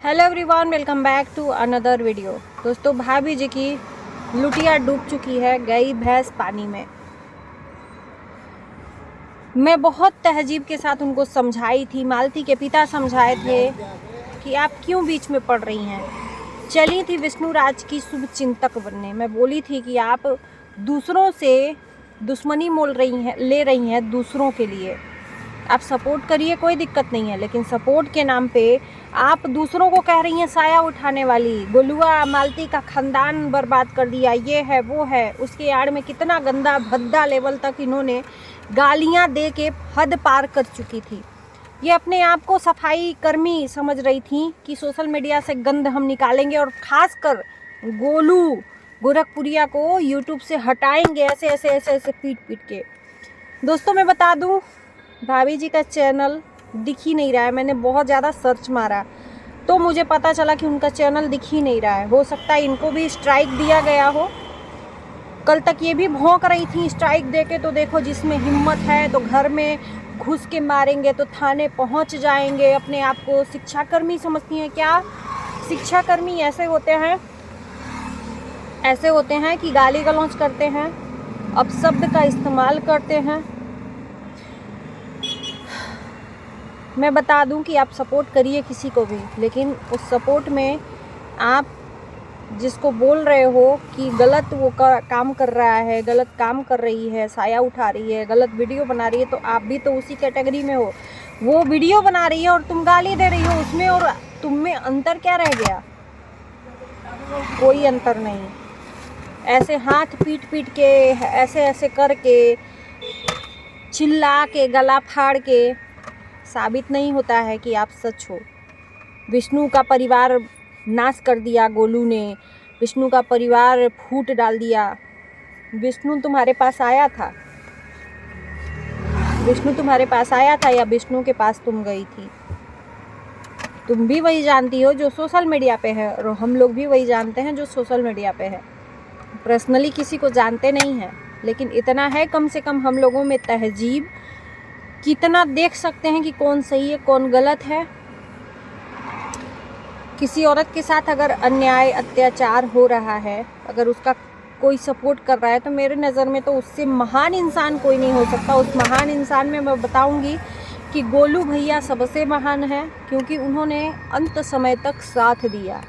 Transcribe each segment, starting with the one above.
Hello everyone, welcome back to another video. दोस्तों, भाभी जी की लुटिया डूब चुकी है, गई भैंस पानी में। मैं बहुत तहजीब के साथ उनको समझाई थी, मालती के पिता समझाए थे कि आप क्यों बीच में पड़ रही हैं। चली थी विष्णु राज की शुभ चिंतक बनने। मैं बोली थी कि आप दूसरों से दुश्मनी ले रही हैं दूसरों के लिए। आप सपोर्ट करिए, कोई दिक्कत नहीं है, लेकिन सपोर्ट के नाम पे आप दूसरों को कह रही हैं साया उठाने वाली। गोलुआ मालती का खानदान बर्बाद कर दिया, ये है वो है। उसके आड़ में कितना गंदा भद्दा लेवल तक इन्होंने गालियां दे के हद पार कर चुकी थी। ये अपने आप को सफाई कर्मी समझ रही थी कि सोशल मीडिया से गंद हम निकालेंगे और खासकर गोलू गोरखपुरिया को यूट्यूब से हटाएंगे, ऐसे ऐसे ऐसे ऐसे पीट पीट के। दोस्तों, मैं बता दूं, भाभी जी का चैनल दिख ही नहीं रहा है। मैंने बहुत ज़्यादा सर्च मारा तो मुझे पता चला कि उनका चैनल दिख ही नहीं रहा है। हो सकता है इनको भी स्ट्राइक दिया गया हो। कल तक ये भी भौंक रही थी स्ट्राइक देके, तो देखो जिसमें हिम्मत है तो घर में घुस के मारेंगे, तो थाने पहुंच जाएंगे। अपने आप को शिक्षाकर्मी समझती हैं क्या? शिक्षाकर्मी ऐसे होते हैं कि गाली गलौज करते हैं, अपशब्द का इस्तेमाल करते हैं। मैं बता दूं कि आप सपोर्ट करिए किसी को भी, लेकिन उस सपोर्ट में आप जिसको बोल रहे हो कि गलत काम कर रहा है, गलत काम कर रही है, साया उठा रही है, गलत वीडियो बना रही है, तो आप भी तो उसी कैटेगरी में हो। वो वीडियो बना रही है और तुम गाली दे रही हो, उसमें और तुम में अंतर क्या रह गया? कोई अंतर नहीं। ऐसे हाथ पीट पीट के, ऐसे ऐसे करके, चिल्ला के, गला फाड़ के साबित नहीं होता है कि आप सच हो। विष्णु का परिवार नाश कर दिया गोलू ने, विष्णु का परिवार फूट डाल दिया। विष्णु तुम्हारे पास आया था? विष्णु तुम्हारे पास आया था या विष्णु के पास तुम गई थी? तुम भी वही जानती हो जो सोशल मीडिया पे है, और हम लोग भी वही जानते हैं जो सोशल मीडिया पे है। पर्सनली किसी को जानते नहीं हैं, लेकिन इतना है कम से कम हम लोगों में तहजीब, कितना देख सकते हैं कि कौन सही है कौन गलत है। किसी औरत के साथ अगर अन्याय अत्याचार हो रहा है, अगर उसका कोई सपोर्ट कर रहा है, तो मेरे नज़र में तो उससे महान इंसान कोई नहीं हो सकता। उस महान इंसान में मैं बताऊंगी कि गोलू भैया सबसे महान है, क्योंकि उन्होंने अंत समय तक साथ दिया।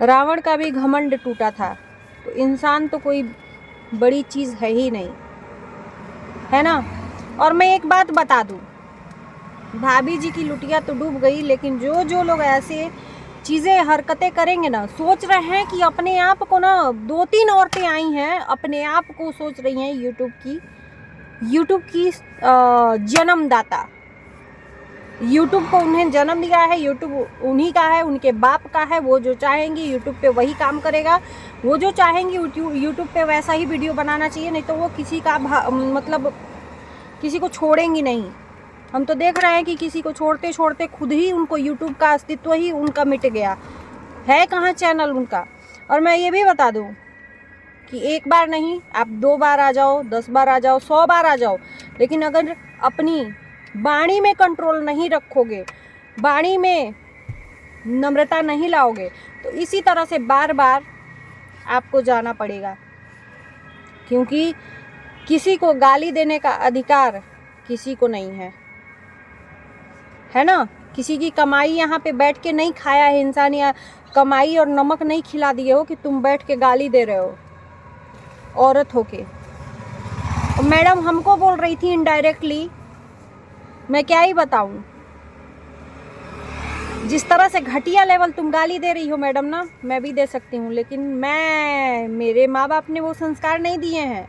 रावण का भी घमंड टूटा था, तो इंसान तो कोई बड़ी चीज़ है ही नहीं, है ना। और मैं एक बात बता दूं, भाभी जी की लुटिया तो डूब गई, लेकिन जो जो लोग ऐसे चीज़ें हरकतें करेंगे ना, सोच रहे हैं कि अपने आप को ना, 2-3 औरतें आई हैं, अपने आप को सोच रही हैं यूट्यूब की जन्मदाता। यूट्यूब को उन्हें जन्म दिया है, यूट्यूब उन्हीं का है, उनके बाप का है। वो जो चाहेंगी यूट्यूब पे वही काम करेगा, वो जो चाहेंगी यूट्यूब पे वैसा ही वीडियो बनाना चाहिए, नहीं तो वो किसी का मतलब किसी को छोड़ेंगी नहीं। हम तो देख रहे हैं कि किसी को छोड़ते छोड़ते खुद ही उनको यूट्यूब का अस्तित्व ही उनका मिट गया है। कहाँ चैनल उनका? और मैं ये भी बता दूं कि एक बार नहीं, आप 2 बार आ जाओ, 10 बार आ जाओ, 100 बार आ जाओ, लेकिन अगर अपनी वाणी में कंट्रोल नहीं रखोगे, वाणी में नम्रता नहीं लाओगे, तो इसी तरह से बार बार आपको जाना पड़ेगा। क्योंकि किसी को गाली देने का अधिकार किसी को नहीं है ना। किसी की कमाई यहाँ पे बैठ के नहीं खाया है इंसान, या कमाई और नमक नहीं खिला दिए हो कि तुम बैठ के गाली दे रहे हो औरत होके। मैडम हमको बोल रही थी इनडायरेक्टली, मैं क्या ही बताऊं। जिस तरह से घटिया लेवल तुम गाली दे रही हो मैडम ना, मैं भी दे सकती हूँ, लेकिन मेरे माँ बाप ने वो संस्कार नहीं दिए हैं।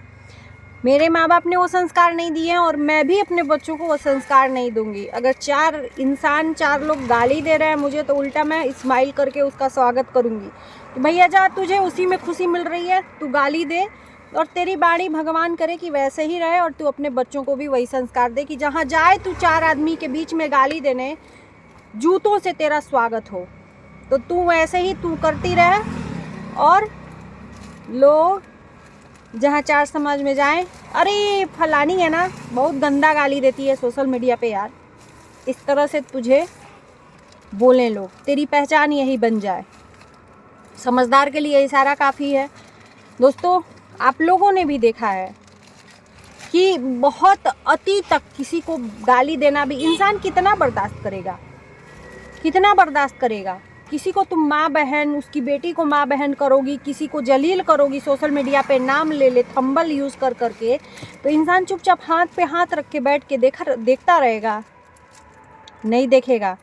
मेरे माँ बाप ने वो संस्कार नहीं दिए हैं, और मैं भी अपने बच्चों को वो संस्कार नहीं दूंगी। अगर 4 लोग गाली दे रहे हैं मुझे, तो उल्टा मैं स्माइल करके उसका स्वागत करूंगी कि भैया जा, तुझे उसी में खुशी मिल रही है, तू गाली दे, और तेरी बाणी भगवान करे कि वैसे ही रहे, और तू अपने बच्चों को भी वही संस्कार दे कि जहाँ जाए तू 4 आदमी के बीच में गाली देने, जूतों से तेरा स्वागत हो। तो तू वैसे ही तू करती रहे, और लोग जहाँ 4 समाज में जाएं, अरे फलानी है ना, बहुत गंदा गाली देती है सोशल मीडिया पे यार, इस तरह से तुझे बोलें लोग, तेरी पहचान यही बन जाए। समझदार के लिए इशारा काफ़ी है। दोस्तों, आप लोगों ने भी देखा है कि बहुत अति तक किसी को गाली देना भी इंसान कितना बर्दाश्त करेगा, कितना बर्दाश्त करेगा। किसी को तुम माँ बहन, उसकी बेटी को माँ बहन करोगी, किसी को जलील करोगी, सोशल मीडिया पे नाम ले ले थंबल यूज़ कर करके, तो इंसान चुपचाप हाथ पे हाथ रख के बैठ के देखता रहेगा? नहीं देखेगा।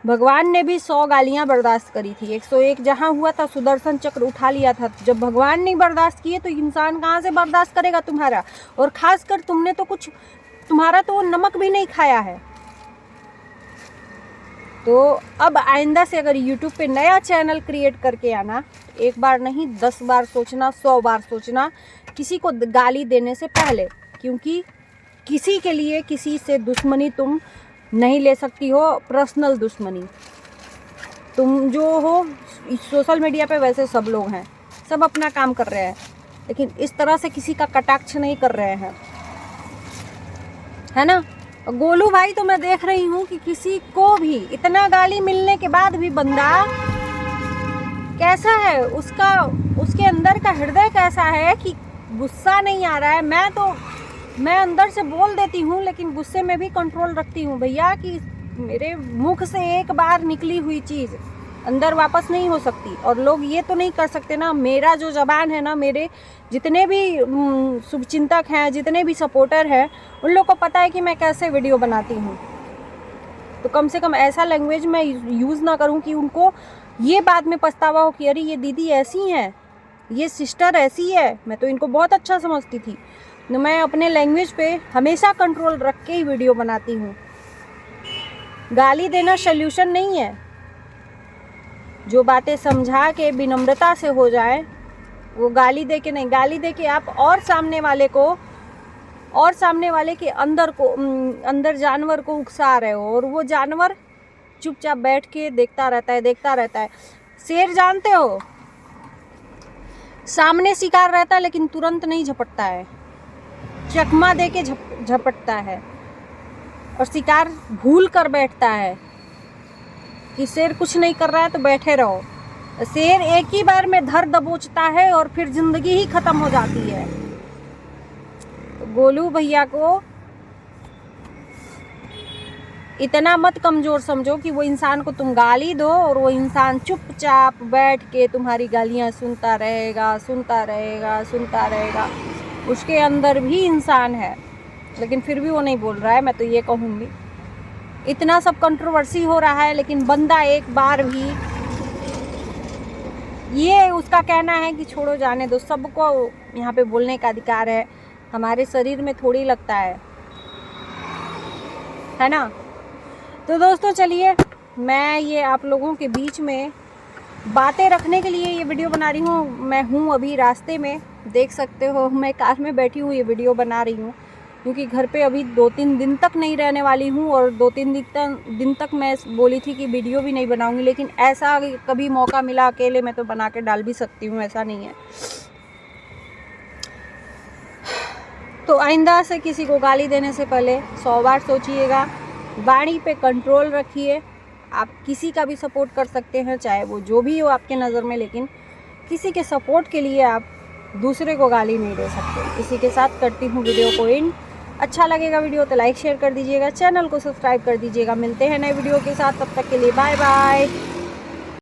भगवान ने भी 100 गालियाँ बर्दाश्त करी थी। 101 जहाँ हुआ था सुदर्शन चक्र उठा लिया था। जब भगवान नहीं बर्दाश्त किए तो इंसान कहाँ से बर्दाश्त करेगा तुम्हारा? और ख़ासकर तुमने तो कुछ, तुम्हारा तो वो नमक भी नहीं खाया है। तो अब आइंदा से अगर YouTube पे नया चैनल क्रिएट करके आना, एक बार नहीं 10 बार सोचना, 100 बार सोचना किसी को गाली देने से पहले, क्योंकि किसी के लिए किसी से दुश्मनी तुम नहीं ले सकती हो। पर्सनल दुश्मनी तुम जो हो सोशल मीडिया पे, वैसे सब लोग हैं, सब अपना काम कर रहे हैं, लेकिन इस तरह से किसी का कटाक्ष नहीं कर रहे हैं, है ना। गोलू भाई तो मैं देख रही हूँ कि किसी को भी इतना गाली मिलने के बाद भी बंदा कैसा है, उसके अंदर का हृदय कैसा है कि गुस्सा नहीं आ रहा है। मैं अंदर से बोल देती हूँ, लेकिन गुस्से में भी कंट्रोल रखती हूँ भैया, कि मेरे मुख से एक बार निकली हुई चीज़ अंदर वापस नहीं हो सकती। और लोग ये तो नहीं कर सकते ना, मेरा जो ज़बान है ना, मेरे जितने भी शुभचिंतक हैं, जितने भी सपोर्टर हैं, उन लोग को पता है कि मैं कैसे वीडियो बनाती हूँ। तो कम से कम ऐसा लैंग्वेज मैं यूज़ ना करूँ कि उनको ये बाद में पछतावा हो कि अरे ये दीदी ऐसी हैं, ये सिस्टर ऐसी है। मैं तो इनको बहुत अच्छा समझती थी। तो मैं अपने लैंग्वेज पे हमेशा कंट्रोल रख के ही वीडियो बनाती हूँ। गाली देना सल्यूशन नहीं है। जो बातें समझा के विनम्रता से हो जाए, वो गाली दे के नहीं। गाली दे के आप और सामने वाले के अंदर जानवर को उकसा रहे हो, और वो जानवर चुपचाप बैठ के देखता रहता है। शेर जानते हो, सामने शिकार रहता है लेकिन तुरंत नहीं झपटता है, चकमा दे के झपटता है, और शिकार भूल कर बैठता है कि शेर कुछ नहीं कर रहा है तो बैठे रहो। शेर एक ही बार में धर दबोचता है और फिर जिंदगी ही खत्म हो जाती है। तो गोलू भैया को इतना मत कमज़ोर समझो कि वो इंसान को तुम गाली दो और वो इंसान चुपचाप बैठ के तुम्हारी गालियाँ सुनता रहेगा। उसके अंदर भी इंसान है, लेकिन फिर भी वो नहीं बोल रहा है। मैं तो ये कहूँगी, इतना सब कंट्रोवर्सी हो रहा है, लेकिन बंदा एक बार भी, ये उसका कहना है कि छोड़ो जाने दो, सबको यहाँ पे बोलने का अधिकार है। हमारे शरीर में थोड़ी लगता है ना। तो दोस्तों चलिए, मैं ये आप लोगों के बीच में बातें रखने के लिए ये वीडियो बना रही हूँ। मैं हूँ अभी रास्ते में, देख सकते हो मैं कार में बैठी हूँ, ये वीडियो बना रही हूँ, क्योंकि घर पे अभी 2-3 दिन तक नहीं रहने वाली हूँ। और 2-3 दिन तक मैं बोली थी कि वीडियो भी नहीं बनाऊँगी, लेकिन ऐसा कभी मौका मिला अकेले में तो बना के डाल भी सकती हूँ, ऐसा नहीं है। तो आइंदा से किसी को गाली देने से पहले 100 बार सोचिएगा, वाणी पे कंट्रोल रखिए। आप किसी का भी सपोर्ट कर सकते हैं, चाहे वो जो भी हो आपके नज़र में, लेकिन किसी के सपोर्ट के लिए आप दूसरे को गाली नहीं दे सकते। इसी के साथ करती हूँ वीडियो को एंड। अच्छा लगेगा वीडियो तो लाइक शेयर कर दीजिएगा, चैनल को सब्सक्राइब कर दीजिएगा। मिलते हैं नए वीडियो के साथ, तब तक के लिए बाय बाय।